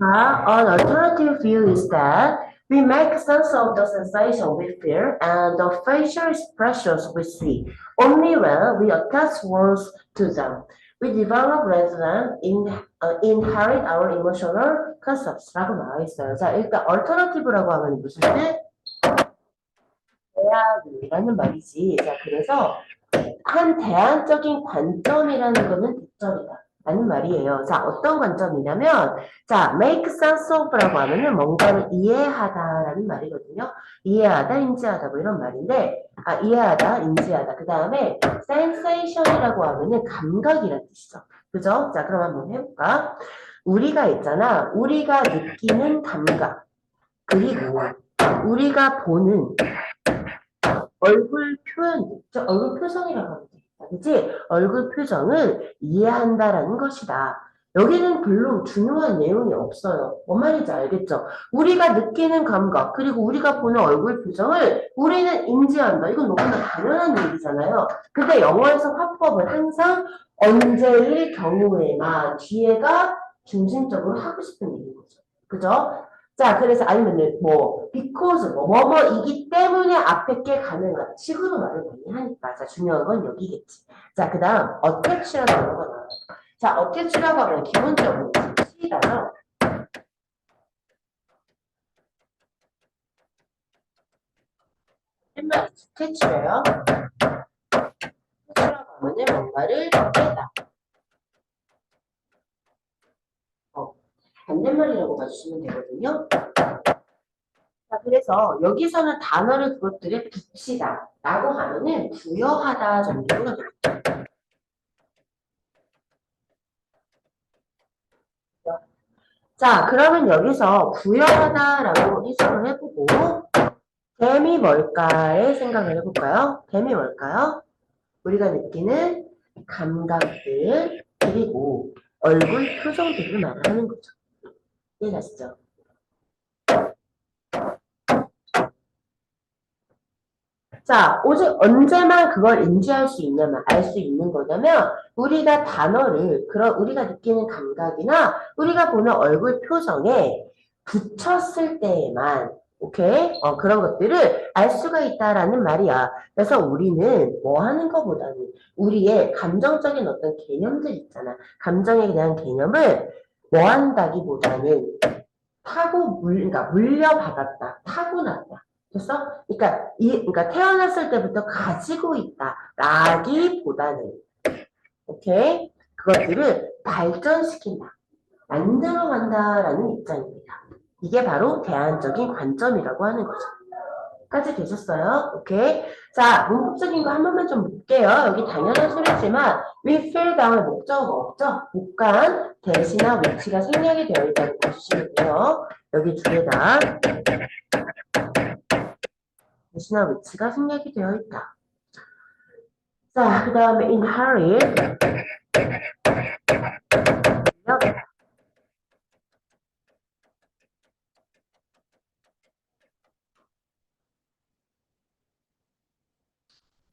An alternative view is that we make sense of the sensation we feel and the facial expressions we see only when we attach words to them. We develop rather than inherit our emotional concepts라고 나와 있어요. 자, 일단 alternative라고 하면 무슨 뜻? 대안이라는 말이지. 자, 그래서 한 대안적인 관점이라는 거는 대점이다. 라는 말이에요. 자, 어떤 관점이냐면, 자, make sense of라고 하면은 뭔가를 이해하다라는 말이거든요. 이해하다, 인지하다, 뭐 이런 말인데, 이해하다, 인지하다. 그 다음에 sensation이라고 하면은 감각이라는 뜻이죠. 그죠? 자, 그럼 한번 해볼까? 우리가 있잖아. 우리가 느끼는 감각. 그리고 우리가 보는 얼굴 표현, 얼굴 표정이라고 하면 되겠다. 그치? 얼굴 표정을 이해한다라는 것이다. 여기는 별로 중요한 내용이 없어요. 뭔 말인지 알겠죠? 우리가 느끼는 감각, 그리고 우리가 보는 얼굴 표정을 우리는 인지한다. 이건 너무나 당연한 얘기잖아요. 근데 영어에서 화법은 항상 언제의 경우에만 뒤에가 중심적으로 하고 싶은 얘기인 거죠. 그죠? 자, 그래서 아니면은 뭐 because 뭐뭐이기 때문에 앞에 게 가능하다. 식으로 말을 많이 하니까. 자, 중요한 건 여기겠지. 자, 그다음 attach라고 하는 거 나와요. 자, attach라고 하면 기본적으로 붙이잖아. 옛날 attach래요. attach라고 하면은 뭔가를 빼다. 반대말이라고 봐주시면 되거든요. 자, 그래서 여기서는 단어를 그것들에 붙이다 라고 하면은 부여하다 정도가 되겠죠. 자, 그러면 여기서 부여하다라고 해석을 해보고 뱀이 뭘까에 생각을 해볼까요? 뱀이 뭘까요? 우리가 느끼는 감각들 그리고 얼굴 표정들을 말하는 거죠. 이해가시죠? 자, 오직 언제만 그걸 인지할 수 있냐면, 알 수 있는 거냐면, 우리가 단어를, 그런, 우리가 느끼는 감각이나, 우리가 보는 얼굴 표정에 붙였을 때에만, 오케이? 그런 것들을 알 수가 있다라는 말이야. 그래서 우리는 뭐 하는 것보다는 우리의 감정적인 어떤 개념들 있잖아. 감정에 대한 개념을 뭐 한다기보다는 그러니까 물려받았다, 타고났다. 됐어? 그러니까 태어났을 때부터 가지고 있다라기보다는, 오케이? 그것들을 발전시킨다, 만들어간다라는 입장입니다. 이게 바로 대안적인 관점이라고 하는 거죠. 까지 되셨어요? 오케이. 자, 문법적인 거 한 번만 좀 볼게요. 여기 당연한 소리지만 we feel 다음에 목적어가 없죠? 목간, 대시나 위치가 생략이 되어 있다고 보시면 돼요. 여기 두 개 다 대시나 위치가 생략이 되어 있다. 자, 그 다음에 inherit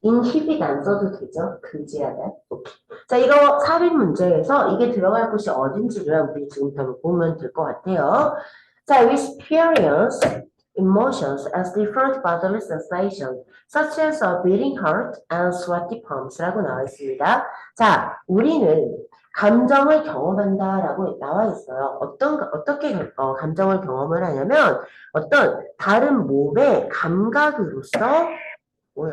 inhibit 안 써도 되죠? 금지하다. 오케이. 자, 이거 삽입 문제에서 이게 들어갈 곳이 어딘지를 우리 지금부터 보면 될 것 같아요. 자, we experience emotions as different bodily sensations, such as a beating heart and sweaty palms라고 나와 있습니다. 자, 우리는 감정을 경험한다라고 나와 있어요. 어떻게 감정을 경험을 하냐면 어떤 다른 몸의 감각으로서 뭐야?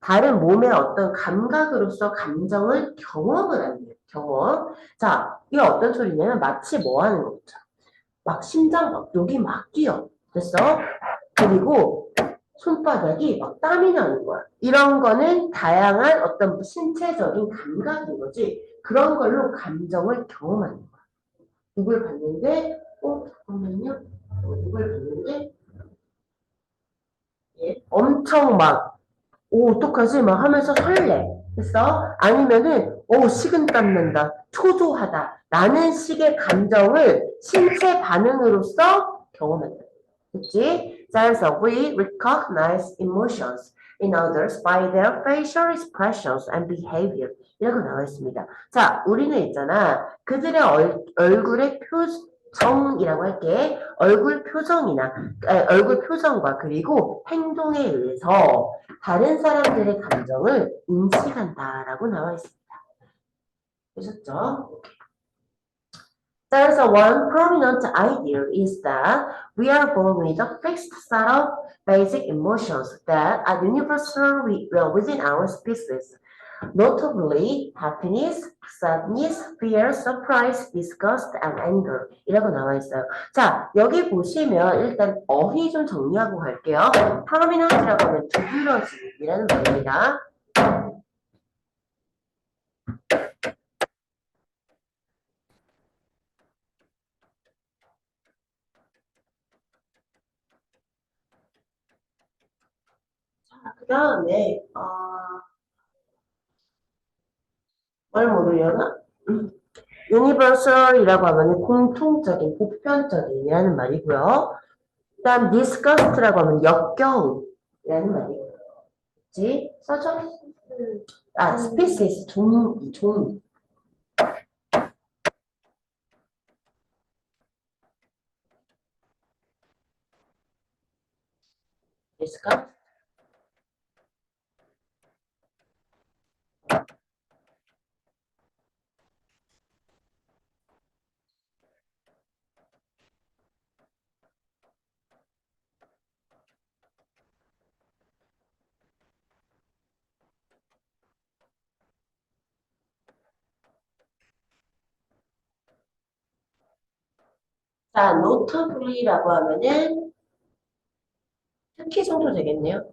다른 몸의 어떤 감각으로서 감정을 경험을 한대요. 경험. 자, 이게 어떤 소리냐면 마치 뭐 하는 거죠? 막 심장 막 여기 막 뛰어. 됐어? 그리고 손바닥이 막 땀이 나는 거야. 이런 거는 다양한 어떤 신체적인 감각인 거지. 그런 걸로 감정을 경험하는 거야. 누굴 봤는데, 잠깐만요. 누굴 봤는데, 예, 엄청 막 어떡하지? 막 하면서 설레. 됐어? 아니면은, 식은땀 난다. 초조하다. 라는 식의 감정을 신체 반응으로서 경험한다. 그치? 그래서 we recognize emotions in others by their facial expressions and behavior. 이라고 나와 있습니다. 자, 우리는 있잖아. 그들의 얼굴의 정이라고 할게. 얼굴 표정이나 얼굴 표정과 그리고 행동에 의해서 다른 사람들의 감정을 인식한다라고 나와 있습니다. 보셨죠? There's a one prominent idea is that we are born with a fixed set of basic emotions that are universal within our species. Notably, happiness, sadness, fear, surprise, disgust, and anger. 이라고 나와 있어요. 자, 여기 보시면 일단 어휘 좀 정리하고 갈게요. prominent이라고 하면 두드러짐이라는 말입니다. 그 다음에 뭘 모르려나? universal이라고 하면 공통적인, 보편적인이라는 말이고요. 그 다음 disgust라고 하면 역겨움이라는 말이고요. 그치? 써줘? species, 종. disgust? 자, notably라고 하면은 특히 정도 되겠네요.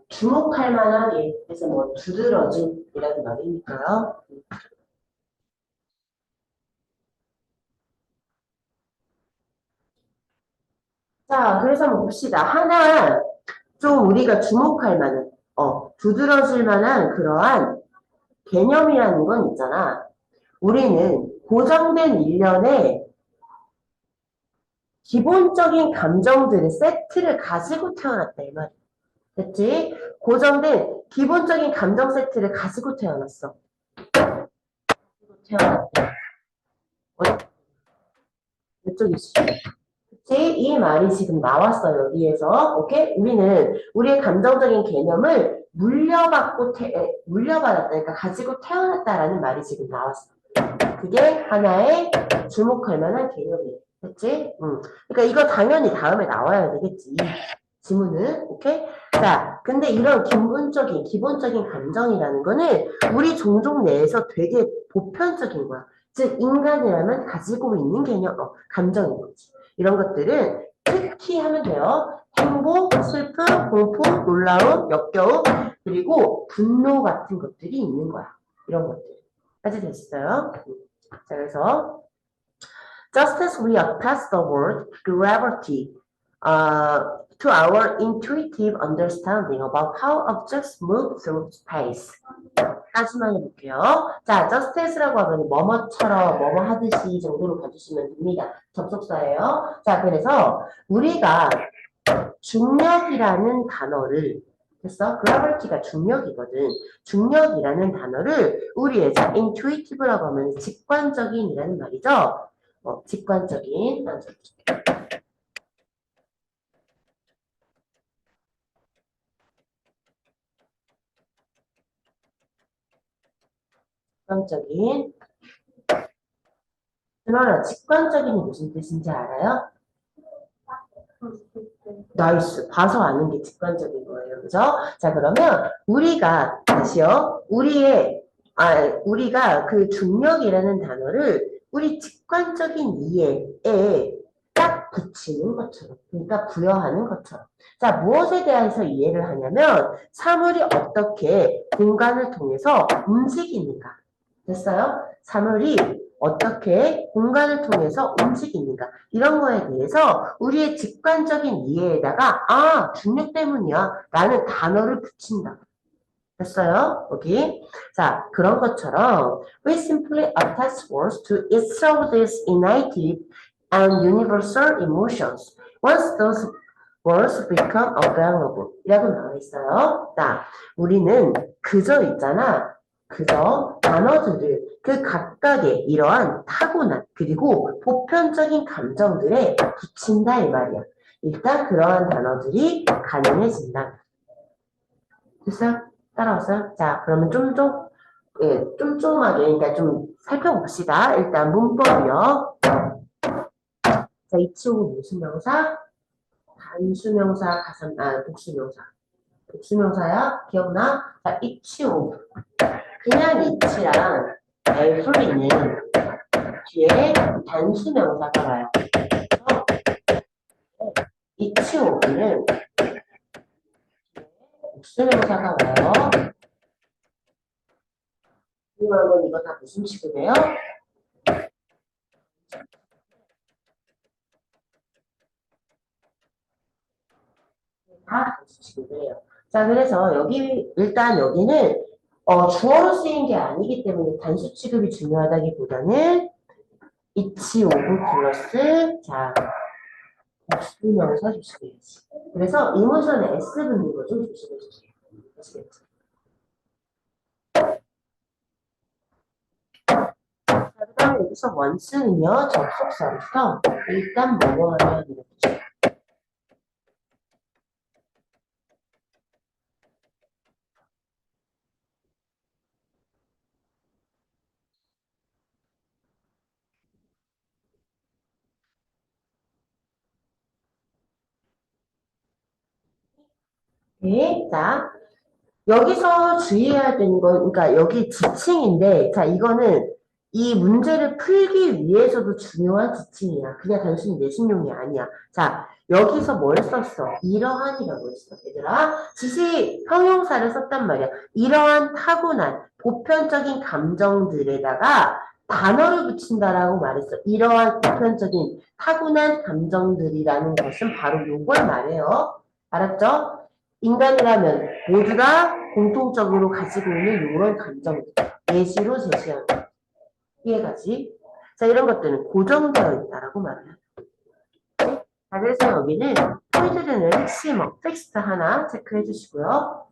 주목할 만하게, 그래서 뭐 두드러짐이라는 말이니까요. 자, 그래서 한번 봅시다. 하나 좀 우리가 주목할 만한, 두드러질 만한 그러한 개념이라는 건 있잖아. 우리는 고정된 일련의 기본적인 감정들의 세트를 가지고 태어났다, 이 말이야. 됐지? 고정된 기본적인 감정 세트를 가지고 태어났어. 태어났다. 이쪽이지. 그치? 이 말이 지금 나왔어요, 여기에서. 오케이? 우리는 우리의 감정적인 개념을 물려받았다. 그러니까 가지고 태어났다라는 말이 지금 나왔어. 그게 하나의 주목할 만한 개념이에요. 그치? 그러니까 이거 당연히 다음에 나와야 되겠지. 지문은. 오케이? 자, 근데 이런 기본적인 감정이라는 거는 우리 종족 내에서 되게 보편적인 거야. 즉, 인간이라면 가지고 있는 감정인 거지. 이런 것들은 특히 하면 돼요. 행복, 슬픔, 공포, 놀라움, 역겨움, 그리고 분노 같은 것들이 있는 거야. 이런 것들. 까지 됐어요? 자, 그래서 just as we attach the word gravity to our intuitive understanding about how objects move through space. 다시만 해볼게요. 자, just as라고 하면 뭐뭐처럼, 뭐뭐 하듯이 정도로 봐주시면 됩니다. 접속사예요. 자, 그래서 우리가 중력이라는 단어를 됐어? gravity가 중력이거든. 중력이라는 단어를 우리의 intuitive라고 하면 직관적인이라는 말이죠. 직관적인. 직관적인. 그러나 직관적인이 무슨 뜻인지 알아요? 나이스. 봐서 아는 게 직관적인 거예요. 그죠? 자, 그러면 우리가 다시요. 우리가 그 중력이라는 단어를 우리 직관적인 이해에 딱 붙이는 것처럼. 그러니까 부여하는 것처럼. 자, 무엇에 대해서 이해를 하냐면 사물이 어떻게 공간을 통해서 움직이는가. 됐어요? 사물이 어떻게 공간을 통해서 움직이는가 이런 거에 대해서 우리의 직관적인 이해에다가 중력 때문이야 라는 단어를 붙인다. 됐어요? 여기. 자, 그런 것처럼 we simply attach words to each of these innate and universal emotions. Once those words become available 이라고 나와 있어요. 자, 우리는 그저 있잖아. 그저 단어들을 그 각각의 이러한 타고난 그리고 보편적인 감정들에 붙인다 이 말이야. 일단 그러한 단어들이 가능해진다. 됐어요? 따라왔어요? 자, 그러면 쫌쫌하게, 그러니까 좀 살펴봅시다. 일단 문법이요. 자, 이치고 무슨 명사? 단수명사, 복수명사. 복수명사야? 기억나? 자, 이치오. 그냥 이치랑 every는 뒤에 단수명사가 와요. 이치오는 복수명사가 와요. 중요한 건 이거 다 무슨 취급이에요? 다 단수 취급이에요. 자, 그래서 일단 여기는 주어로 쓰인 게 아니기 때문에 단수 취급이 중요하다기보다는 이치 오브 플러스 자 복수명사 조심해야지. 그래서 이모션의 S 붙는 거 좀 조심해주세요. 아시겠죠? 자, 그다음에 여기서 원스는요 접속사로서 일단 뭐뭐 하면 이렇게. 네, 자 여기서 주의해야 되는 건, 그러니까 여기 지칭인데, 자, 이거는 이 문제를 풀기 위해서도 중요한 지칭이야. 그냥 단순히 내신용이 아니야. 자, 여기서 뭘 썼어? 이러한이라고 했어, 얘들아. 지시 형용사를 썼단 말이야. 이러한 타고난 보편적인 감정들에다가 단어를 붙인다라고 말했어. 이러한 보편적인 타고난 감정들이라는 것은 바로 요걸 말해요. 알았죠? 인간이라면 모두 다 공통적으로 가지고 있는 이런 감정들, 예시로 제시하는 이해가지? 자, 이런 것들은 고정되어 있다라고 말해요. 자, 그래서 여기는 포인트되는 핵심어, 텍스트 하나 체크해 주시고요.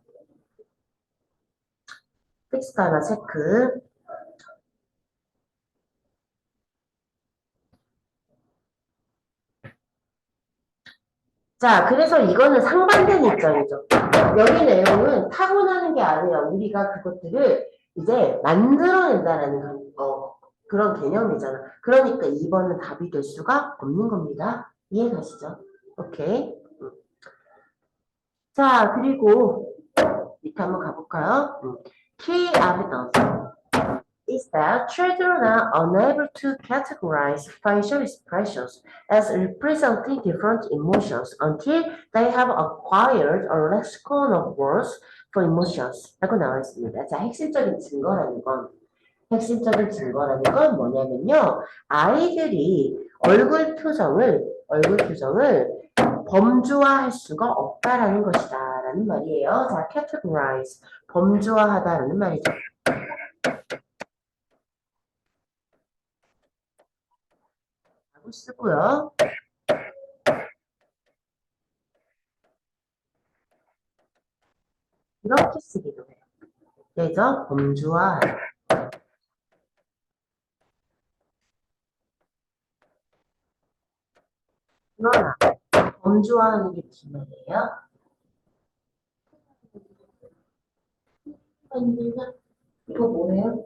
텍스트 하나 체크. 자, 그래서 이거는 상반된 입장이죠. 여기 내용은 타고나는 게 아니라 우리가 그것들을 이제 만들어낸다라는 그런 개념이잖아. 그러니까 2번은 답이 될 수가 없는 겁니다. 이해가시죠? 오케이. 자, 그리고 밑에 한번 가볼까요? Key evidence is that children are unable to categorize facial expressions as representing different emotions until they have acquired a lexicon of words for emotions. 라고 나와 있습니다. 자, 핵심적인 증거라는 건 뭐냐면요. 아이들이 얼굴 표정을 범주화할 수가 없다라는 것이다. 라는 말이에요. 자, categorize. 범주화하다라는 말이죠. 라고 쓰고요. 이렇게 쓰기도 해요. 그래서 범주화하다. 그러나 범주화하는 게 무슨 말이에요? 이거 뭐예요?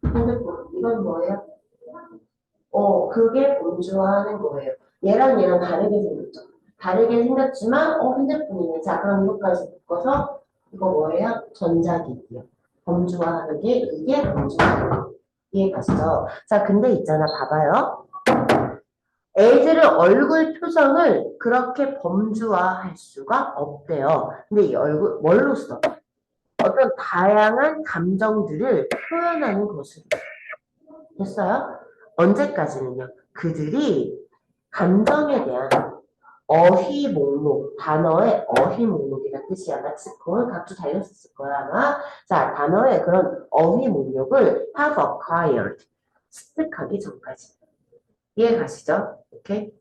핸드폰. 이건 뭐예요? 그게 범주화하는 거예요. 얘랑 다르게 생겼죠. 다르게 생겼지만, 핸드폰이네. 자, 그럼 이것까지 묶어서, 이거 뭐예요? 전자기기요. 범주화하는 게, 이게 범주화. 이해가시죠? 자, 근데 있잖아. 봐봐요. 애들은 얼굴 표정을 그렇게 범주화할 수가 없대요. 근데 이 얼굴, 뭘로 써? 어떤 다양한 감정들을 표현하는 것으로. 됐어요? 언제까지는요? 그들이 감정에 대한 어휘 목록, 단어의 어휘 목록이라는 뜻이야. 렉시콘 각주 달렸었을 거야, 아마. 자, 단어의 그런 어휘 목록을 have acquired. 습득하기 전까지. 이해 가시죠? 오케이?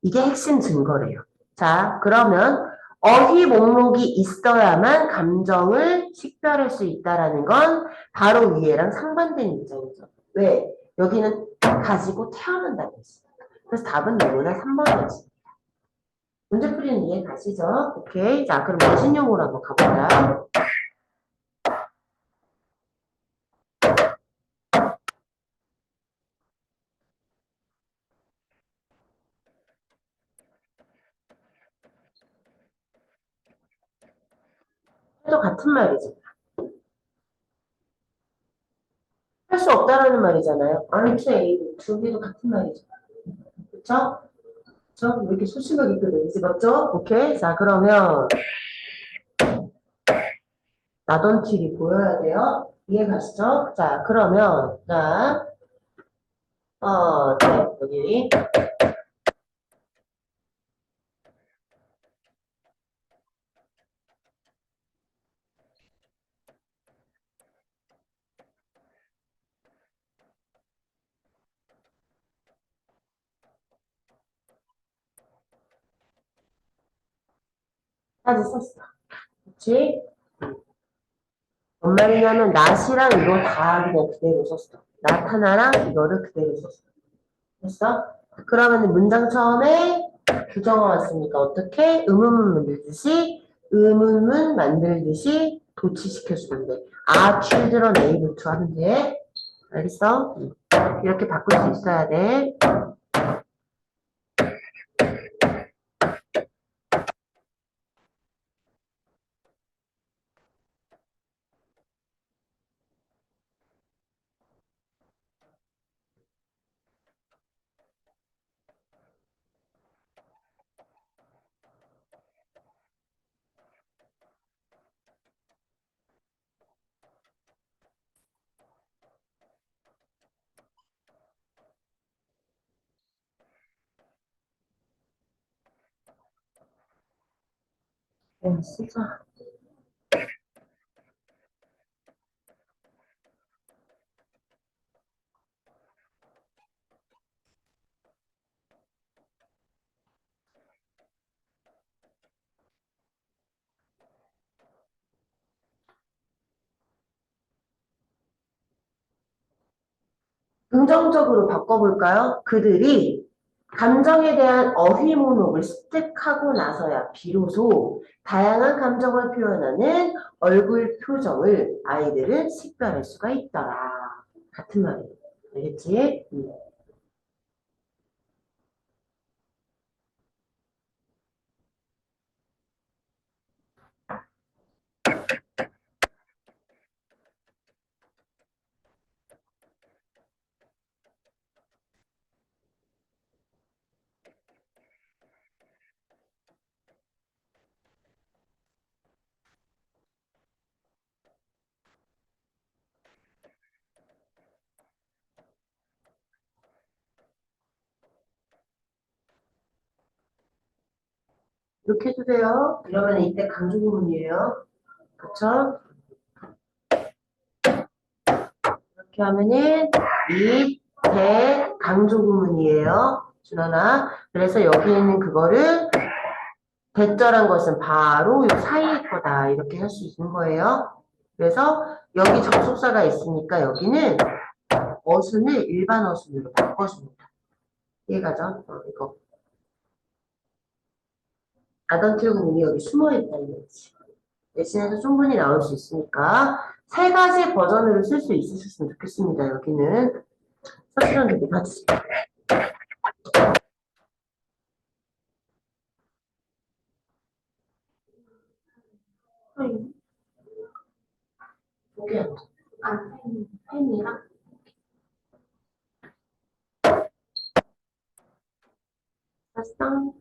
이게 핵심 증거래요. 자, 그러면 어휘 목록이 있어야만 감정을 식별할 수 있다라는 건 바로 위에랑 상반된 입장이죠. 왜? 여기는 가지고 태어난다고 했어요. 그래서 답은 너무나 3번이었습니다. 문제 풀이는 이해 가시죠? 오케이. 자, 그럼 머신용으로 한번 가보자. 또 같은 말이죠. 할 수 없다라는 말이잖아요. aren't able to 도 같은 말이죠. 그쵸? 그쵸? 왜 이렇게 소심하게 끄는지 맞죠? 오케이. 자, 그러면 나던틸이 보여야 돼요. 이해 가시죠? 자, 그러면, 자, 네, 여기. 까지 썼어. 그치? 뭔 말이냐면, 낫이랑 이거 다 그냥 그대로 썼어. 나타나랑 이거를 그대로 썼어. 됐어? 그러면 문장 처음에 부정어 왔으니까 어떻게? 의문문 만들듯이, 의문문 만들듯이 도치시켜주면 돼. 아, children able to 하면 돼. 알겠어? 이렇게 바꿀 수 있어야 돼. 쓰자. 긍정적으로 바꿔볼까요? 그들이 감정에 대한 어휘 목록을 습득하고 나서야 비로소 다양한 감정을 표현하는 얼굴 표정을 아이들은 식별할 수가 있더라. 같은 말이에요. 알겠지? 이렇게 해도 돼요. 이러면 이때 강조 부분이에요. 그쵸? 이렇게 하면은 이때 강조 부분이에요. 준원아. 그래서 여기 있는 그거를 대절한 것은 바로 이 사이의 거다. 이렇게 할 수 있는 거예요. 그래서 여기 접속사가 있으니까 여기는 어순을 일반 어순으로 바꿔줍니다. 이해가죠? 이거. 아던틀 구문이 여기 숨어있다는 거지. 대신해서 충분히 나올 수 있으니까 세 가지 버전으로 쓸 수 있으셨으면 좋겠습니다. 여기는. 서술형들이 같이. 여기 아, 펜이랑 사성,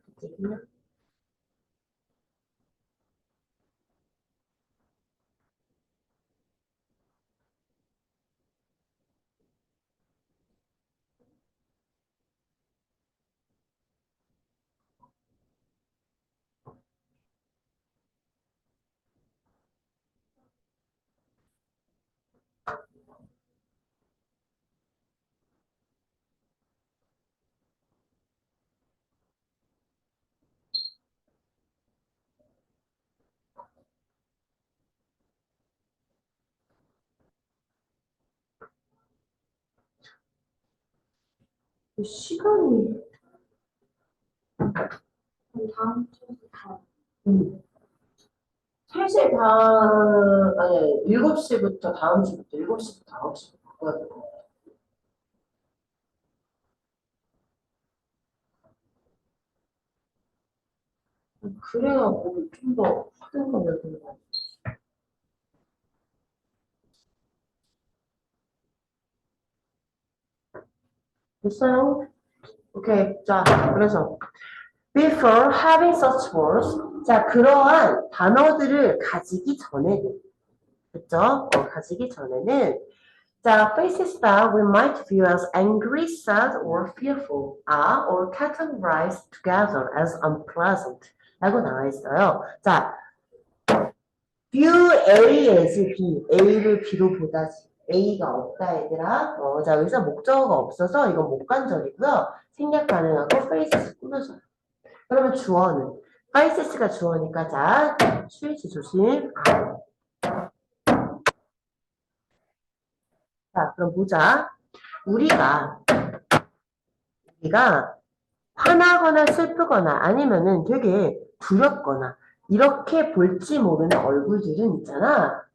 시간이, 다음 주에 다 3시 반, 아니, 7시부터 다음 주부터 7시부터 9시부터 바꿔야 될 것 같아. 그래야 뭐좀 더 하든가 말든가. 됐어요? 오케이. 자, 그래서 before having such words. 자, 그러한 단어들을 가지기 전에는, 그쵸? 가지기 전에는 자, faces that we might view as angry, sad, or fearful are or categorized together as unpleasant 라고 나와 있어요. 자, view A as B, A를 B로 보다지. A가 없다, 얘들아. 자, 여기서 목적어가 없어서 이건 목관절이고요. 생략 가능하고 faces 꾸며줘요. 그러면 주어는 faces가 주어니까 자, 수일치 조심. 자, 그럼 보자. 우리가 화나거나 슬프거나 아니면은 되게 두렵거나 이렇게 볼지 모르는 얼굴들은 있잖아.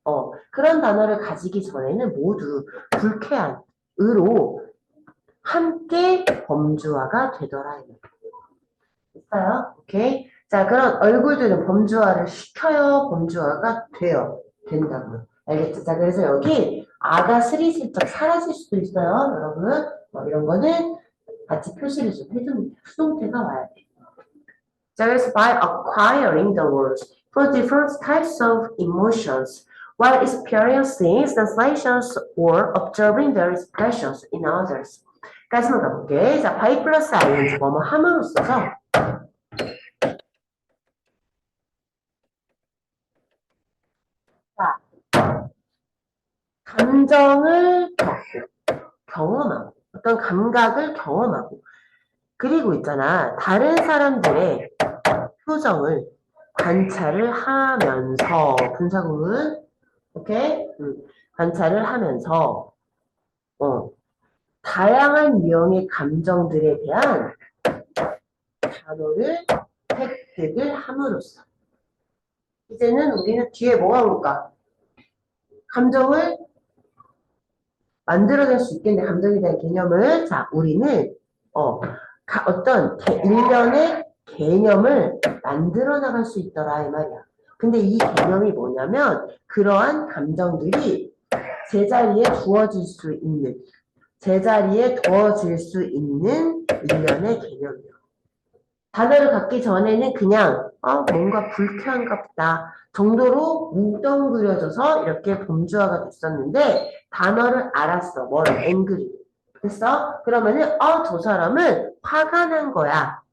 그런 단어를 가지기 전에는 모두 불쾌한으로 함께 범주어가 되더라. 됐어요? 오케이. 자, 그런 얼굴들은 범주어를 시켜요, 범주어가 돼요. 된다고요. 알겠죠? 자, 그래서 여기 아가 스리슬쩍 사라질 수도 있어요, 여러분. 이런 거는 같이 표시를 좀 해줍니다. 수동태가 와야 돼. 자, 그래서 by acquiring the words for different types of emotions while experiencing sensations or observing their expressions in others. 까지만 가볼게. 자, by 플러스 ing 뭐뭐 함으로써서 자, 감정을 경험하고 어떤 감각을 경험하고 그리고 있잖아. 다른 사람들의 표정을 관찰을 하면서 분사구문 오케이? 관찰을 하면서 다양한 유형의 감정들에 대한 단어를 획득을 함으로써 이제는 우리는 뒤에 뭐가 올까? 감정을 만들어낼 수 있겠네. 감정에 대한 개념을. 자, 우리는 어떤 일련의 개념을 만들어 나갈 수 있더라 이 말이야. 근데 이 개념이 뭐냐면 그러한 감정들이 제자리에 두어질 수 있는 제자리에 두어질 수 있는 일련의 개념이에요. 단어를 갖기 전에는 그냥 뭔가 불쾌한가 보다 정도로 뭉뚱그려져서 이렇게 범주어가 됐었는데 단어를 알았어. 뭐를? angry. 됐어? 그러면은 저 사람은 화가 난 거야.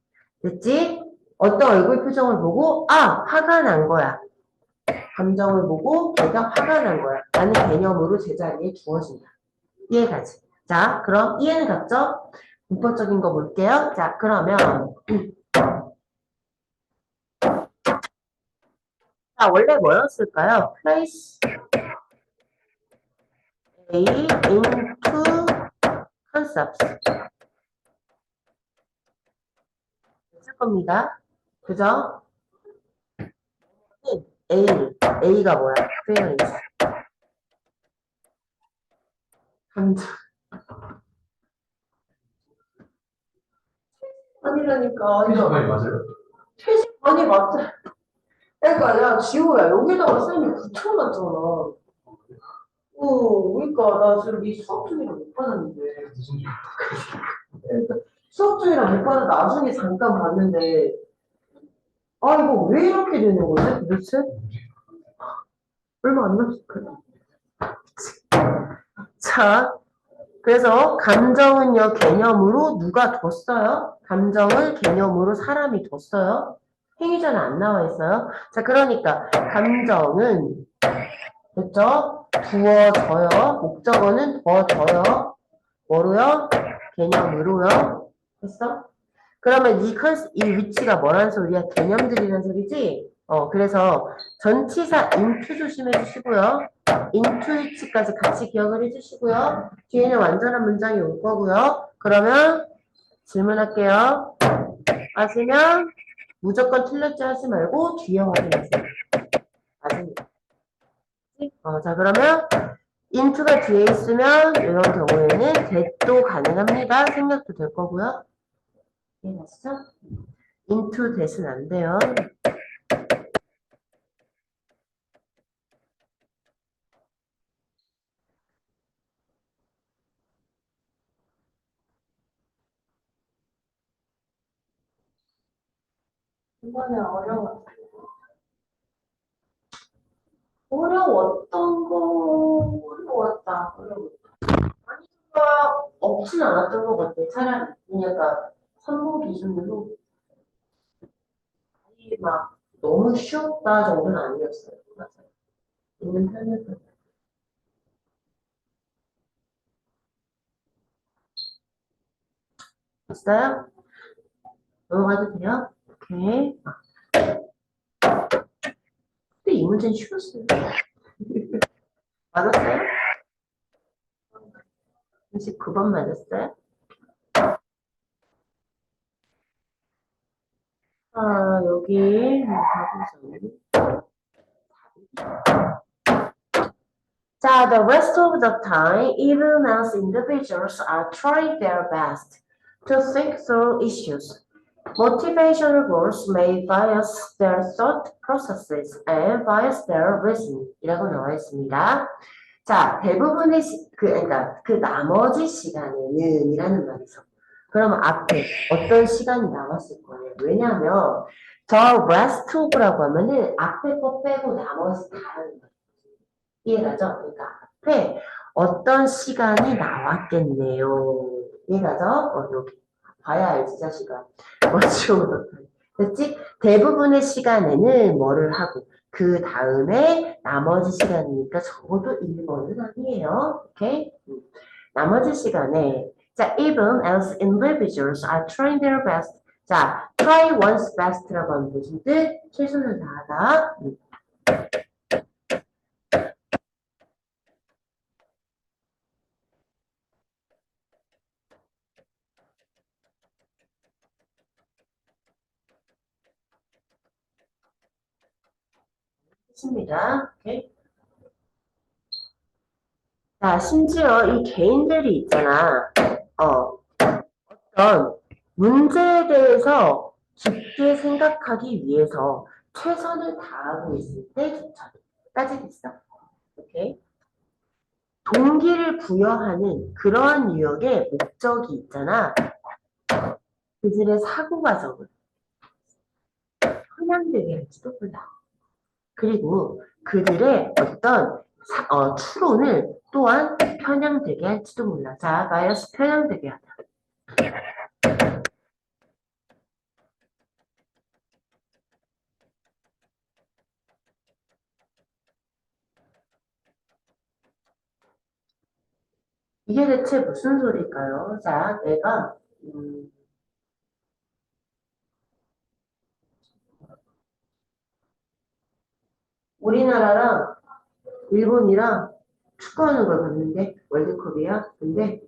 됐지? 어떤 얼굴 표정을 보고 화가 난 거야. 감정을 보고 걔가 화가 난 거야. 라는 개념으로 제자리에 두어진다. 이해가지? 자, 그럼 이해는 갔죠? 문법적인 거 볼게요. 자, 그러면 자, 원래 뭐였을까요? place A into concepts. 쓸 겁니다. 그죠? A가 뭐야? feelings. 감정. 아니라니까. 최저반이 맞아요? 아니, 맞다. 그러니까, 야, 지호야, 여기다가 쌤이 붙여놨잖아. 그러니까, 나 지금 이 수업 중이라 못 받았는데. 무슨 일? 그러니까 수업 중이라 못 받아 나중에 잠깐 봤는데, 이거 왜 이렇게 되는 거지, 도대체? 얼마 안 남았을 거야. 자, 그래서 감정은요, 개념으로 누가 뒀어요? 감정을 개념으로 사람이 뒀어요? 행위자는 안 나와 있어요. 자, 그러니까 감정은 됐죠? 두어져요. 목적어는 더져요. 뭐로요? 개념으로요. 됐어? 그러면 이 위치가 뭐라는 소리야? 개념들이라는 소리지? 그래서 전치사 into 조심해 주시고요. into 위치까지 같이 기억을 해 주시고요. 뒤에는 완전한 문장이 올 거고요. 그러면 질문할게요. 맞으면 무조건 틀렸지 하지 말고 뒤에 확인하세요. 맞습니다. 자, 그러면 into가 뒤에 있으면 이런 경우에는 that도 가능합니다. 생략도 될 거고요. 이해갔어? into that은 안 돼요. 이번에 어려워. 어려웠던 거, 어려웠다. 아니가 없진 않았던 것 같아. 차라리. 그러니까 선거 기준으로 막 너무 쉬웠다 정도는 아니었어요. 맞아요. 있는 편이었던 것 같아요. 됐어요? 넘어가도 돼요? 오케이. 근데 이 문제는 쉬웠어요. 맞았어요? 혹시 9번 맞았어요? 여기 자, the rest of the time, even as individuals are trying their best to think through issues, motivational goals may bias their thought processes and bias their reasoning 이라고 나와 있습니다. 자, 대부분의 그러니까 그 나머지 시간에는 이라는 말이 있어. 그러면 앞에 어떤 시간이 나왔을 거예요. 왜냐하면 저 rest of라고 하면은 앞에 거 빼고 나머지 다른 거. 이해가죠? 그러니까 앞에 어떤 시간이 나왔겠네요. 이해가죠? 여기 봐야 알지, 자식아. 맞죠? 됐지? 대부분의 시간에는 뭐를 하고 그 다음에 나머지 시간이니까 적어도 1번은 아니에요. 오케이? 나머지 시간에 자, even as individuals are trying their best. 자, try one's best라고 하는 무슨 뜻? 최선을 다하다. 뜻입니다. 오케이? 자, 심지어 이 개인들이 있잖아. 어떤 문제에 대해서 깊게 생각하기 위해서 최선을 다하고 있을 때조차도 따지겠어. 오케이? 동기를 부여하는 그러한 유형의 목적이 있잖아. 그들의 사고 과정을 편향되게 할지도 몰라. 그리고 그들의 어떤 추론을 또한 편향되게 할지도 몰라. 자, 바이어스 편향되게 하다. 이게 대체 무슨 소리일까요? 자, 내가 우리나라랑 일본이랑 축구하는 걸 봤는데 월드컵이야. 근데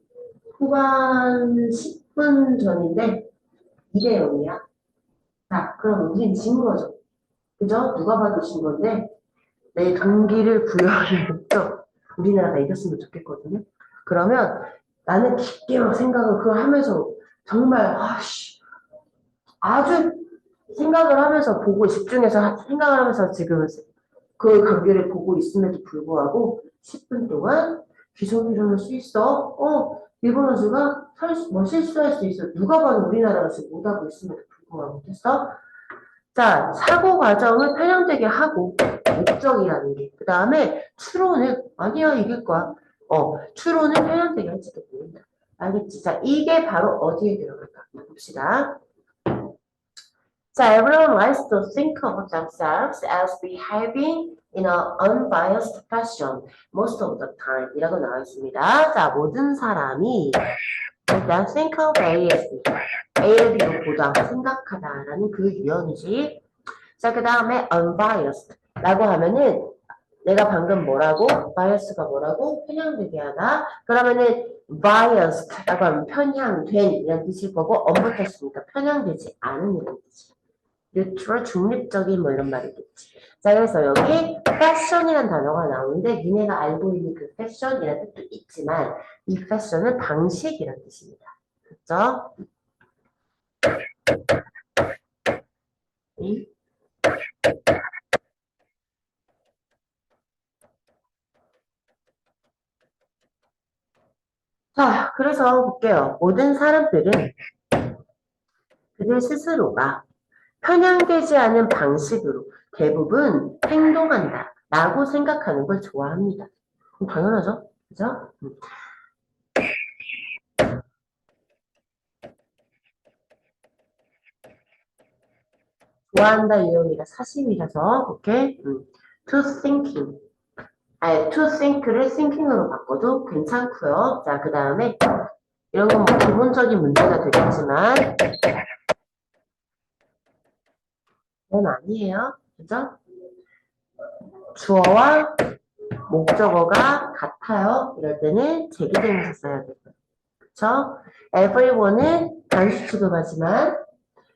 후반 10분 전인데 2대 0이야. 자, 그럼 우린 진 거죠. 그죠? 누가 봐도 진 건데 내 동기를 부여하는 거 우리나라가 이겼으면 좋겠거든요. 그러면 나는 깊게 막 생각을 그걸 하면서 정말 아주 생각을 하면서 보고 집중해서 생각을 하면서 지금 그 경기를 보고 있음에도 불구하고 10분 동안 기적이 일어날 수 있어. 일본 선수가 실수할 수 있어. 누가 봐도 우리나라가 지금 못하고 있음에도 불구하고 됐어? 자, 사고 과정을 편향되게 하고 목적이라는 게. 그 다음에 추론을 아니야 이길 거야. 추론을 편향되게 할지도 모른다. 알겠지? 자, 이게 바로 어디에 들어갈까? 봅시다. 자, everyone likes to think of themselves as behaving in an unbiased fashion most of the time 이라고 나와 있습니다. 자, 모든 사람이 일단 think of A as A를 B로 보다 생각하다라는 그 유형이지. 자, 그 다음에 unbiased 라고 하면은 내가 방금 뭐라고? bias가 뭐라고? 편향되게 하다. 그러면은 biased라고 하면 편향된 이런 뜻일 거고 언붙었으니까 편향되지 않은 이런 뜻이야. neutral 중립적인 뭐 이런 말이겠지. 자, 그래서 여기 fashion이라는 단어가 나오는데 니네가 알고 있는 그 fashion이라는 뜻도 있지만 이 fashion은 방식이라는 뜻입니다. 그렇죠? 자, 그래서 볼게요. 모든 사람들은 그들 스스로가 편향되지 않은 방식으로 대부분 행동한다 라고 생각하는 걸 좋아합니다. 당연하죠? 그죠? 좋아한다 유형이라 사심이라서 오케이? to thinking to think를 thinking으로 바꿔도 괜찮고요. 자, 그 다음에 이런 건 뭐 기본적인 문제가 되겠지만 그건 아니에요. 그죠? 주어와 목적어가 같아요. 이럴 때는 제기되면서 써야 돼요. 그쵸? everyone은 단수 취급하지만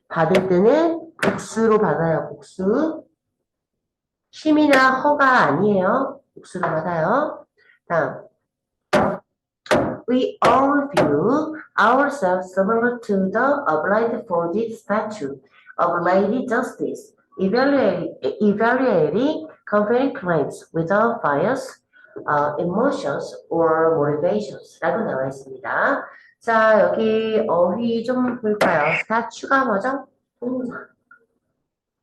받을 때는 복수로 받아요. 복수. 쉼이나 허가 아니에요. 복수로 받아요. 다음. We all view ourselves similar to the blindfolded statue of Lady Justice, evaluating comparing claims without bias, emotions, or motivations 라고 나와 있습니다. 자, 여기 어휘 좀 볼까요? statue가 뭐죠? 동사.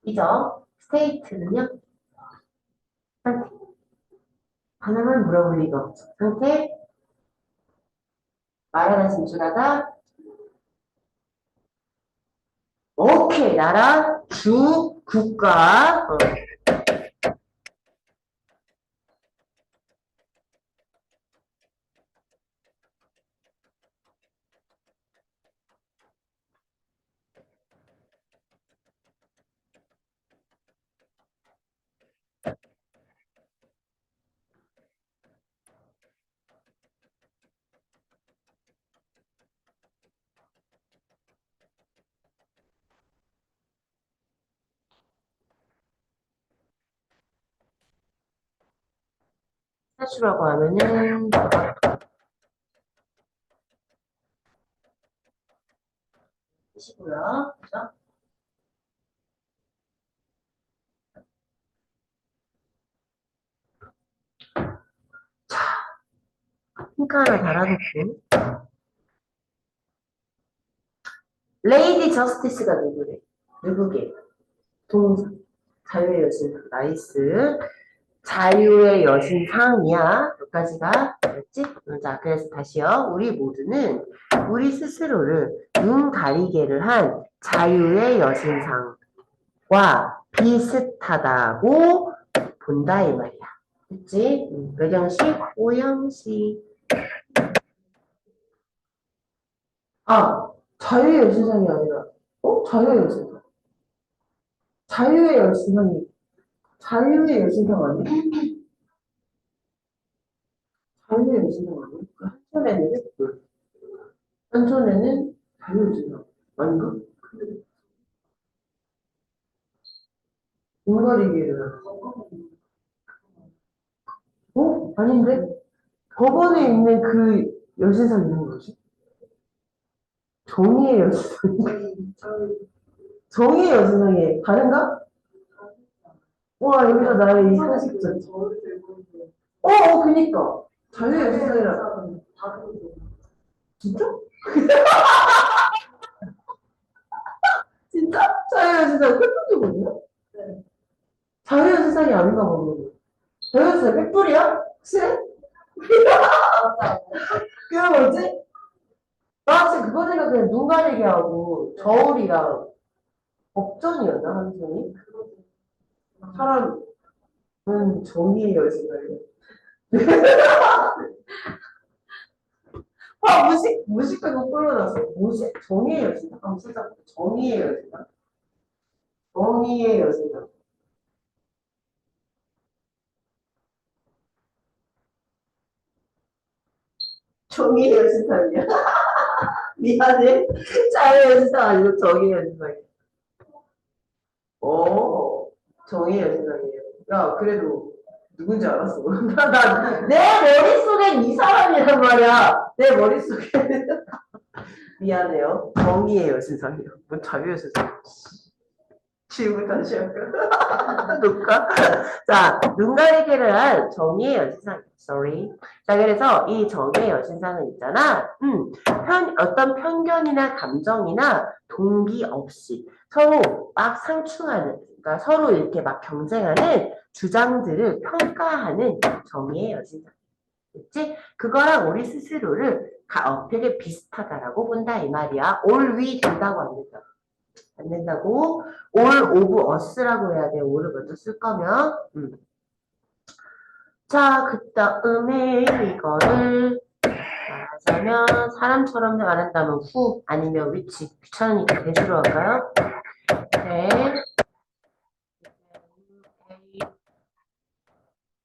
이죠? state는요? 상태. 하나만 물어볼 리가 없죠. 상태, 말하다 진출하다, 오케이, 나라, 주, 국가. 사주라고 하면은, 뜻이고요. 그죠? 핑크 하나 달아놓고. 레이디 저스티스가 누구래? 누구게? 동사. 자유의 여신. 나이스. 자유의 여신상이야. 여기까지가 됐지? 자, 그래서 다시요. 우리 모두는 우리 스스로를 눈 가리개를 한 자유의 여신상과 비슷하다고 본다 이 말이야. 됐지? 외정식, 오형식. 아, 자유의 여신상이 아니라, 자유의 여신상. 자유의 여신상이, 자유의 여신상 아니야? 자유의 여신상 아니야? 한손에는 자유의 여신상. 아닌가? 눈가리개를. 아닌데? 법원에 있는 그 여신상 있는 거지? 정의의 여신상. 정의의 여신상이 다른가? 와, 여기서 나의 이 상식적. 그니까. 자유의 여신상이라. 진짜? 진짜? 자유의 여신상 끝까지 있나? 자유의 여신상이 아닌가 보네. 자유의 여신상 횃불이야? 확실해? 그거 뭐지? 나 지금 그거 생각해. 눈 가리게 하고, 저울이랑 법전이었나, 한승이? 사람은 정의의 여신상이야. 무식하고 끌어놨어. 정의의 여신상. 한번 찾아볼게. 정의의 여신상. 정의의 여신상. 종이의 여신상이야. 미안해. 자유의 여신상 아니고 정의의 여신상이야. 오, 정의의 여신상이에요. 야, 그래도 누군지 알았어. 내 머릿속엔 이 사람이란 말이야. 내 머릿속에. 미안해요. 정의의 여신상이요. 뭐 자유의 여신상. 지우고 다시 할까? 누가? 자, 눈 가리개를 한 정의의 여신상. Sorry. 자, 그래서 이 정의의 여신상은 있잖아. 어떤 편견이나 감정이나 동기 없이 서로 막 상충하는, 그러니까 서로 이렇게 막 경쟁하는 주장들을 평가하는 정의의 여신상. 그치? 그거랑 우리 스스로를 되게 비슷하다라고 본다 이 말이야. all we 된다고 안 된다. 안 된다고. all of us라고 해야 돼. all을 먼저 쓸 거면. 자, 그 다음에 이거를 말하자면 사람처럼 말한다면 who 아니면 which. 귀찮으니까 대수로 할까요? 네.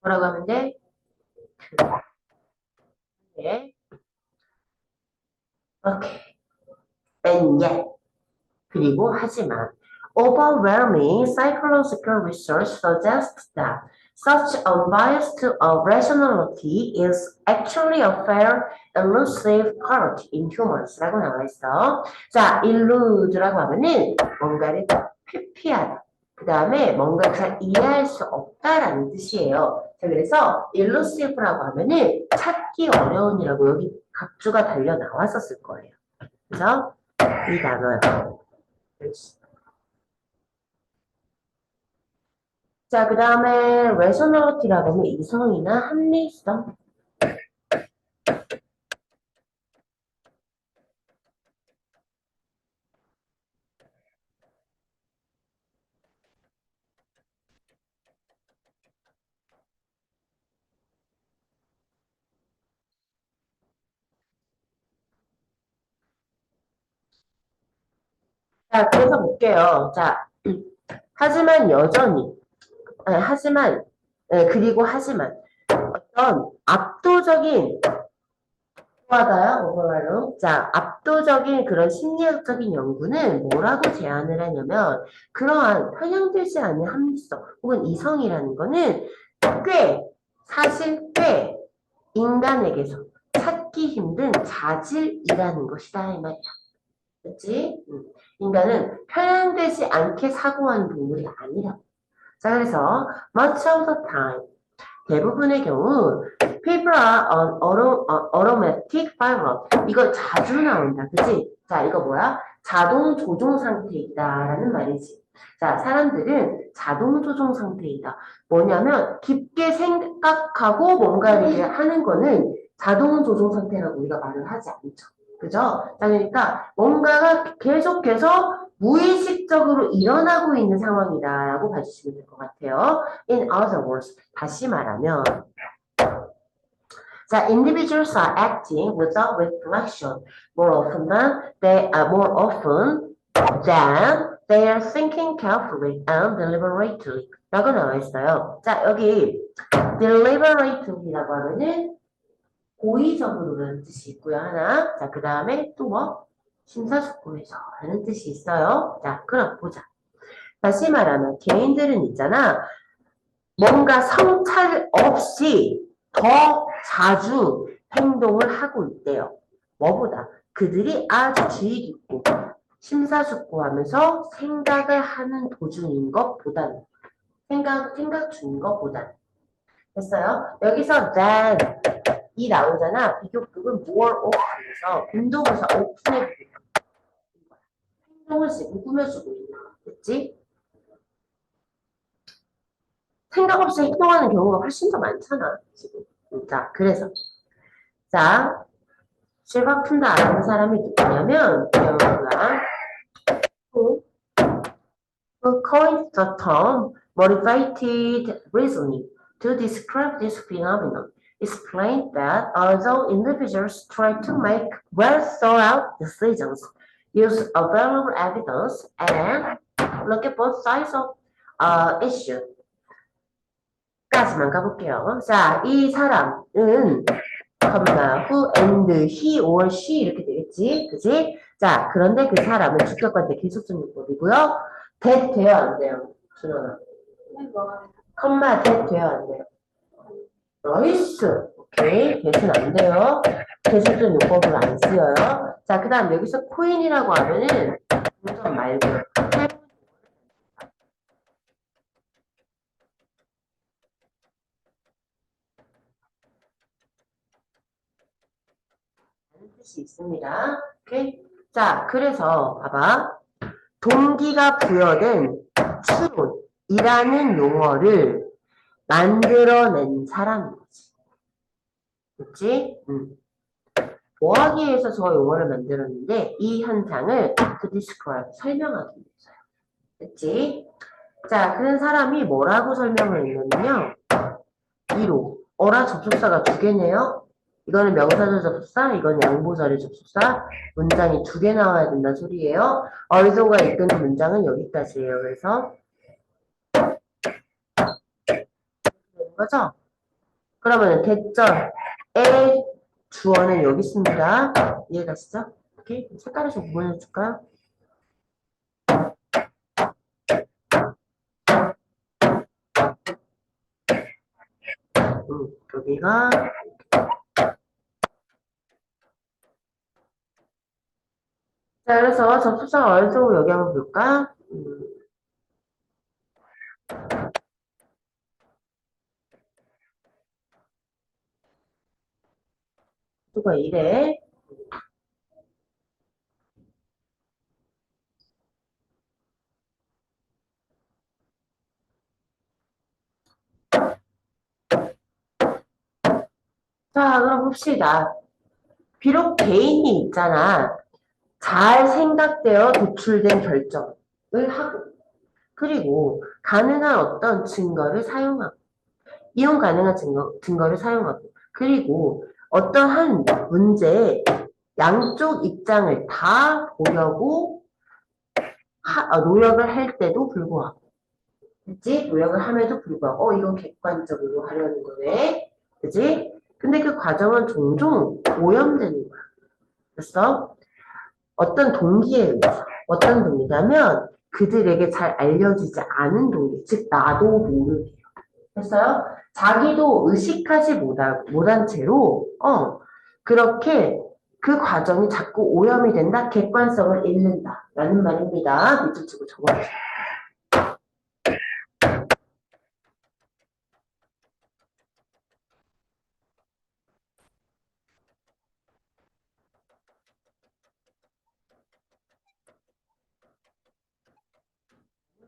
뭐라고 하면 돼? 네. 오케이. and yet. 그리고 하지만 overwhelming psychological research suggests that such unbiased rationality is actually a fair, elusive quality in humans 라고 나와 있어. 자, illude라고 하면은 뭔가를 회피하다. 그 다음에 뭔가 잘 이해할 수 없다라는 뜻이에요. 자, 그래서 elusive라고 하면은 찾기 어려운이라고 여기 각주가 달려 나왔었을 거예요. 그래서 이 단어요. 자, 그 다음에 rationality라고 하면 이성이나 합리성. 자, 그래서 볼게요. 자, 하지만 여전히, 그리고 하지만 어떤 압도적인 하다요, 오버로. 자, 압도적인 그런 심리학적인 연구는 뭐라고 제안을 하냐면, 그러한 편향되지 않은 합리성 혹은 이성이라는 거는 사실 꽤 인간에게서 찾기 힘든 자질이라는 것이다, 이 말이야. 그치? 인간은 편향되지 않게 사고하는 동물이 아니라. 자, 그래서 much of the time, 대부분의 경우 people are on automatic pilot. 이거 자주 나온다. 그치? 자, 이거 뭐야? 자동 조종 상태에 있다라는 말이지. 자, 사람들은 자동 조종 상태에 있다. 뭐냐면 깊게 생각하고 뭔가를 하는 거는 자동 조종 상태라고 우리가 말을 하지 않죠. 그죠? 자, 그러니까 뭔가가 계속해서 무의식적으로 일어나고 있는 상황이다라고 봐주시면 될 것 같아요. In other words, 다시 말하면 자, individuals are acting without reflection more often than they are thinking carefully and deliberately 라고 나와 있어요. 자, 여기 deliberately라고 하면은 고의적으로라는 뜻이 있고요. 하나. 자, 그 다음에 또 뭐? 심사숙고해서 라는 뜻이 있어요. 자, 그럼 보자. 다시 말하면 개인들은 있잖아. 뭔가 성찰 없이 더 자주 행동을 하고 있대요. 뭐보다? 그들이 아주 주의 깊고 심사숙고하면서 생각을 하는 도중인 것보다는 생각 중인 것보다는 됐어요? 여기서 than 이 나오잖아. 비교급은 more often에서 운동에서 오픈해주고 행동을 지금 꾸며주고 있다. 그치? 생각 없이 행동하는 경우가 훨씬 더 많잖아. 지금. 자, 그래서 자, 실바푼다 아는 사람이 누구냐면 영어가 who coined the term motivated reasoning to describe this phenomenon. Explained that although individuals try to make well thought out decisions, use available evidence, and look at both sides of issue. 까지만 가볼게요. 자, 이 사람은 who and he or she 이렇게 되겠지. 그지? 자, 그런데 그 사람은 주격관대 계속적 용법이고요. that 돼요, 안 돼요? 준원아. that 돼요, 안 돼요? 나이스. 오케이. that은 안 돼요. 계속적 용법을 안 쓰여요. 자, 그 다음 여기서 코인이라고 하면은 동전 말고요. 뜻이 있습니다. 오케이? 자, 그래서 봐봐. 동기가 부여된 추론이라는 용어를 만들어낸 사람인 거지. 그치? 뭐 하기 위해서 저 용어를 만들었는데 이 현상을 to describe, 설명하기 위해서요. 그치? 자, 그런 사람이 뭐라고 설명을 했냐면요. 이로 어라 접속사가 두 개네요. 이거는 명사절 접속사, 이건 양보절의 접속사. 문장이 두 개 나와야 된다는 소리예요. 얼소가 이끄는 문장은 여기까지예요. 그래서 되는 거죠? 그러면 대절의 주어는 여기 있습니다. 이해가시죠? 오케이? 색깔을 좀 구분해 줄까요? 여기가 자, 그래서 접속사가 얼소 여기 한번 볼까? 수가 이래. 자, 그럼 봅시다. 비록 개인이 있잖아. 잘 생각되어 도출된 결정을 하고, 그리고 가능한 어떤 증거를 사용하고, 이용 가능한 증거를 사용하고, 그리고 어떤 한 문제에 양쪽 입장을 다 보려고 노력을 할 때도 불구하고, 그치? 노력을 함에도 불구하고, 이건 객관적으로 하려는 거네. 그치? 근데 그 과정은 종종 오염되는 거야. 그래서 어떤 동기에 의해서, 어떤 동기냐면 그들에게 잘 알려지지 않은 동기, 즉 나도 모르게요. 됐어요? 자기도 의식하지 못한 채로 그렇게 그 과정이 자꾸 오염이 된다, 객관성을 잃는다 라는 말입니다. 밑줄 치고 적어주세요.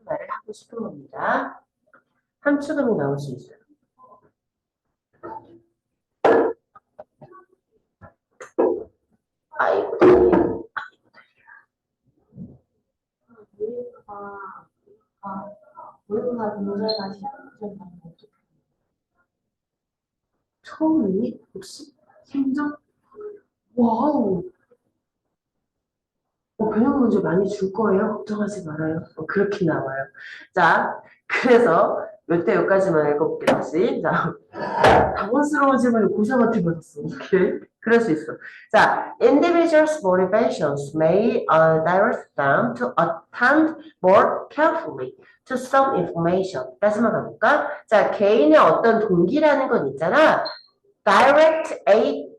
말을 하고 싶은 겁니다. 함축음이 나올 수 있어요. 아이고, 다행이야. 우리가 문제가 시작된 처음이 혹시 생전? 와우. 배운 문제 많이 줄 거예요. 걱정하지 말아요. 그렇게 나와요. 자, 그래서 몇 대 여기까지만 읽어볼게요. 다시. 자, 당황스러운 질문을 고생한테 받았어. 오케이. 그럴 수 있어. 자, individuals' motivations may direct them to attend more carefully to some information. 다시만 가볼까? 자, 개인의 어떤 동기라는 건 있잖아. direct A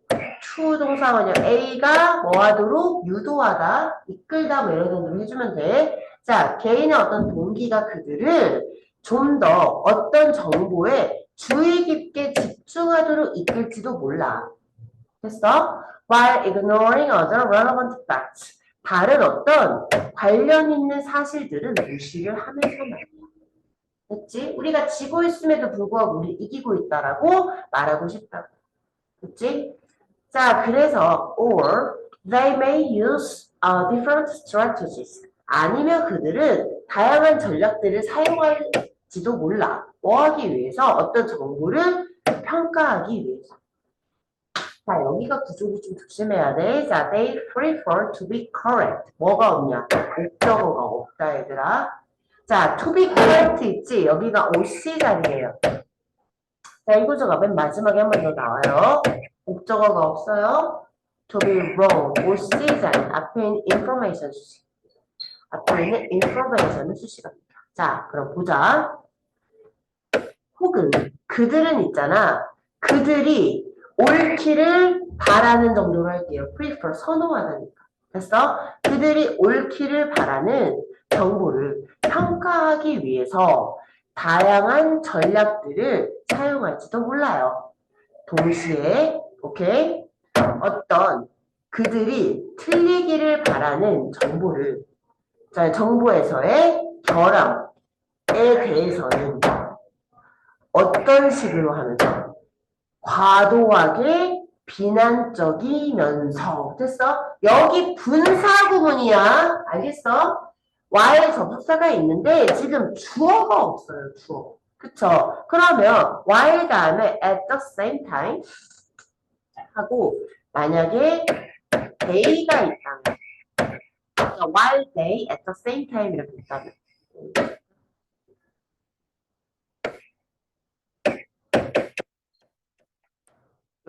to 동사원형 A가 뭐 하도록 유도하다, 이끌다 뭐 이런 정도로 해주면 돼. 자, 개인의 어떤 동기가 그들을 좀 더 어떤 정보에 주의 깊게 집중하도록 이끌지도 몰라. 됐어? While ignoring other relevant facts. 다른 어떤 관련 있는 사실들은 무시를 하면서 말이야. 됐지? 우리가 지고 있음에도 불구하고 우리 이기고 있다라고 말하고 싶다고. 됐지? 자, 그래서 or they may use different strategies. 아니면 그들은 다양한 전략들을 사용할지도 몰라. 뭐 하기 위해서? 어떤 정보를 평가하기 위해서. 자, 여기가 구조를 좀 조심해야 돼. 자, they prefer to be correct. 뭐가 없냐? 목적어가 없다, 얘들아. 자, to be correct 있지? 여기가 OC 자리예요. 자, 이 구조가 맨 마지막에 한 번 더 나와요. 목적어가 없어요. To be wrong or season. 앞에 있는 information 수식. 앞에 있는 information은 수식합니다. 자, 그럼 보자. 혹은 그들은 있잖아. 그들이 옳기를 바라는 정도로 할게요. prefer, 선호하다니까. 됐어? 그들이 옳기를 바라는 정보를 평가하기 위해서 다양한 전략들을 사용할지도 몰라요. 동시에, 오케이? 어떤 그들이 틀리기를 바라는 정보를, 자, 정보에서의 결함에 대해서는 어떤 식으로 하면서 과도하게 비난적이면서 됐어? 여기 분사 구문이야. 알겠어? Y에 접속사가 있는데 지금 주어가 없어요. 주어. 그쵸? 그러면 Y 다음에 at the same time 하고 만약에 they가 있다면 그러니까 while they at the same time 이렇게 있다면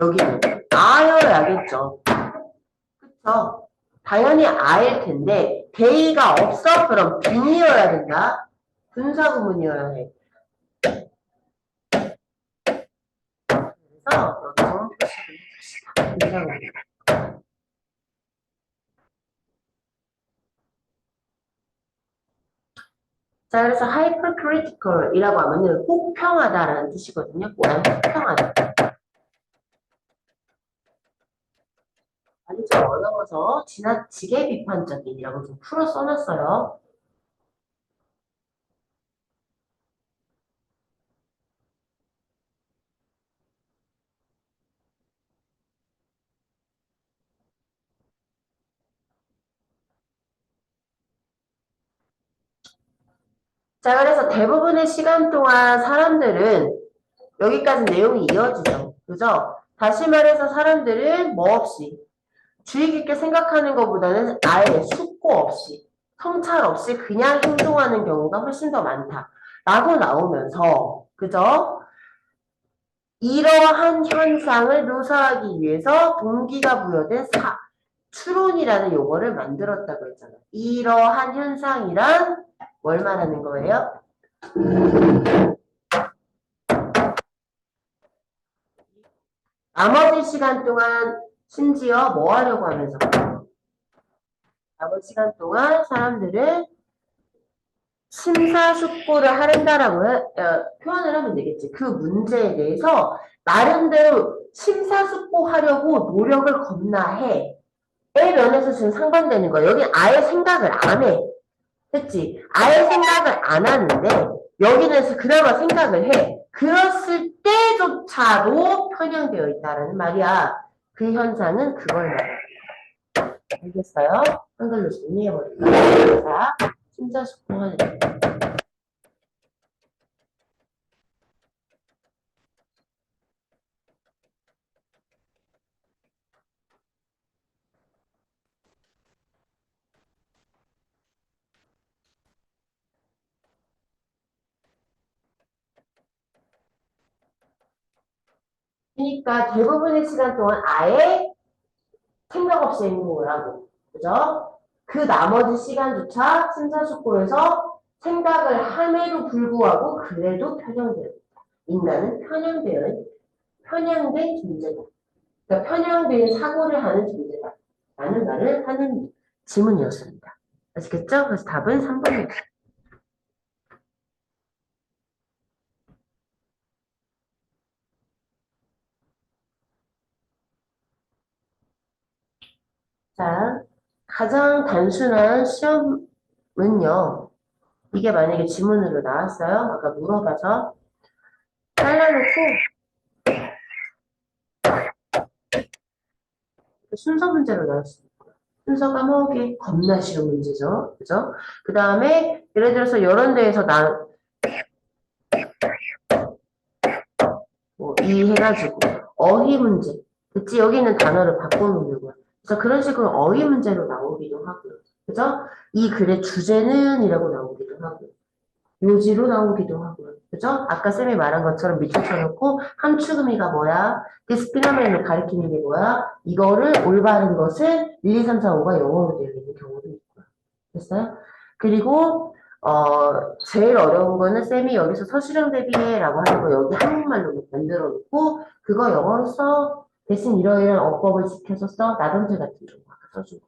여기는 아여야겠죠. 그쵸? 당연히 아일 텐데 they가 없어? 그럼 빈이어야 된다. 분사구문이어야 해. 그래서 여기서 표시를 해줍시다. 분사구문. 자, 그래서 hypercritical이라고 하면은 혹평하다라는 뜻이거든요. 뭐야? 혹평하다. 많이 좀 어려워서 지나치게 비판적인이라고 좀 풀어 써놨어요. 자, 그래서 대부분의 시간 동안 사람들은 여기까지 내용이 이어지죠. 그죠? 다시 말해서 사람들은 뭐 없이 주의 깊게 생각하는 것보다는 아예 숙고 없이 성찰 없이 그냥 행동하는 경우가 훨씬 더 많다. 라고 나오면서 그죠? 이러한 현상을 묘사하기 위해서 동기가 부여된 추론이라는 용어를 만들었다고 했잖아요. 이러한 현상이란 뭘 말하는 거예요? 나머지 시간 동안 심지어 뭐 하려고 하면서 나머지 시간 동안 사람들은 심사숙고를 하른다라고 표현을 하면 되겠지. 그 문제에 대해서 나름대로 심사숙고하려고 노력을 겁나 해. 의 면에서 지금 상반되는 거야. 여기 아예 생각을 안 해. 했지? 아예 생각을 안 하는데 여기는 그나마 생각을 해. 그랬을 때조차도 편향되어 있다라는 말이야. 그 현상은 그걸 말해. 알겠어요? 한글로 정리해버릴까요? 자, 심사숙고하는 그러니까 대부분의 시간 동안 아예 생각 없이 행동을 하고, 그죠? 그 나머지 시간조차 심사숙고해서 생각을 함에도 불구하고 그래도 편향되어 있다. 인간은 편향된 존재다. 그러니까 편향된 사고를 하는 존재다. 라는 말을 하는 지문이었습니다. 아시겠죠? 그래서 답은 3번입니다. 자, 가장 단순한 시험은요. 이게 만약에 지문으로 나왔어요. 아까 물어봐서 잘라놓고 순서 문제로 나왔습니다. 순서 까먹기 겁나 쉬운 문제죠. 그죠? 그 다음에 예를 들어서 이런 데에서 이 해가지고 어휘 문제. 그치? 여기 있는 단어를 바꿔놓는 거야. 그래서 그런 식으로 어휘 문제로 나오기도 하고요. 그죠? 이 글의 주제는 이라고 나오기도 하고요. 요지로 나오기도 하고요. 그죠? 아까 쌤이 말한 것처럼 밑줄 쳐놓고 함축의미가 뭐야? this phenomen을 가리키는 게 뭐야? 이거를 올바른 것을 1, 2, 3, 4, 5가 영어로 되어 있는 경우도 있고요. 됐어요? 그리고 제일 어려운 거는 쌤이 여기서 서술형 대비해라고 하는 거 여기 한국말로 만들어 놓고 그거 영어로 써. 대신 이러이러한 어법을 지켜서 써. 나던틀 같은 경우 아까 써주고.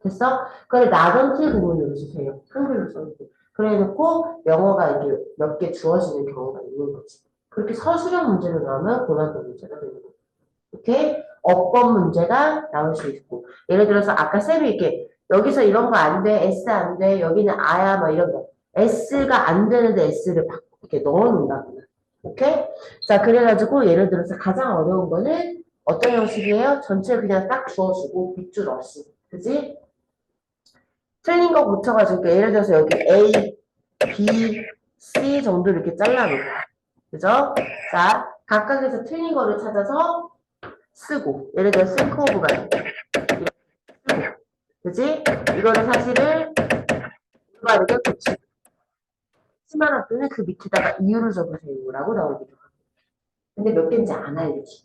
됐어? 그래 나던틀 구문으로 주세요. 한글로 써주고. 그래 놓고 영어가 이렇게 몇 개 주어지는 경우가 있는 거지. 그렇게 서술형 문제로 나오면 고난도 문제가 되는 거고. 오케이? 어법 문제가 나올 수 있고. 예를 들어서 아까 쌤이 이렇게 여기서 이런 거 안 돼, S 안 돼, 여기는 아야, 막 이런 거. S가 안 되는데 S를 이렇게 넣어 놓는다거나. 오케이? 자, 그래가지고 예를 들어서 가장 어려운 거는 어떤 형식이에요? 전체 그냥 딱 주어주고 빗줄 없이. 그지? 틀린 거 붙여가지고 예를 들어서 여기 A, B, C 정도 이렇게 잘라놓고. 그죠? 자, 각각에서 틀린 거를 찾아서 쓰고. 예를 들어 think of가 쓰고. 그지? 이거를 사실을 올바르게 붙이고. 심한 학교는 그 밑에다가 이유를 적으세요라고 나오기도 하고. 근데 몇 개인지 안 알려줘.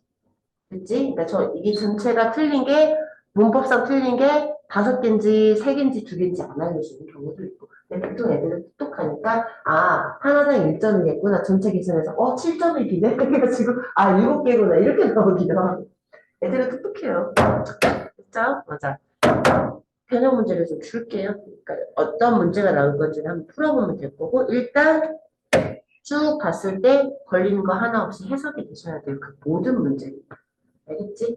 그치? 그러니까 이게 전체가 틀린 게, 문법상 틀린 게 5개인지 3개인지 2개인지 안 알려주는 경우도 있고. 근데 보통 애들은 똑똑하니까, 아, 하나당 1점이겠구나. 전체 계산해서, 7점이 비네? 그래가지고, 7개구나. 이렇게 나오기도 하고. 애들은 똑똑해요. 진짜? 맞아. 변형 문제를 좀 줄게요. 그러니까 어떤 문제가 나올 건지는 한번 풀어보면 될 거고, 일단 쭉 봤을 때 걸리는 거 하나 없이 해석이 되셔야 돼요. 그 모든 문제. 알겠지?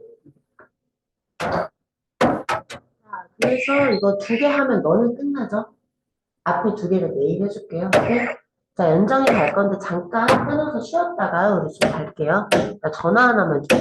자, 그래서 이거 2개 하면 너는 끝나죠? 앞에 2개는 내일 해줄게요. 오케이? 자, 연정이 갈 건데 잠깐 끊어서 쉬었다가 우리 집 갈게요. 나 전화 하나만 줘.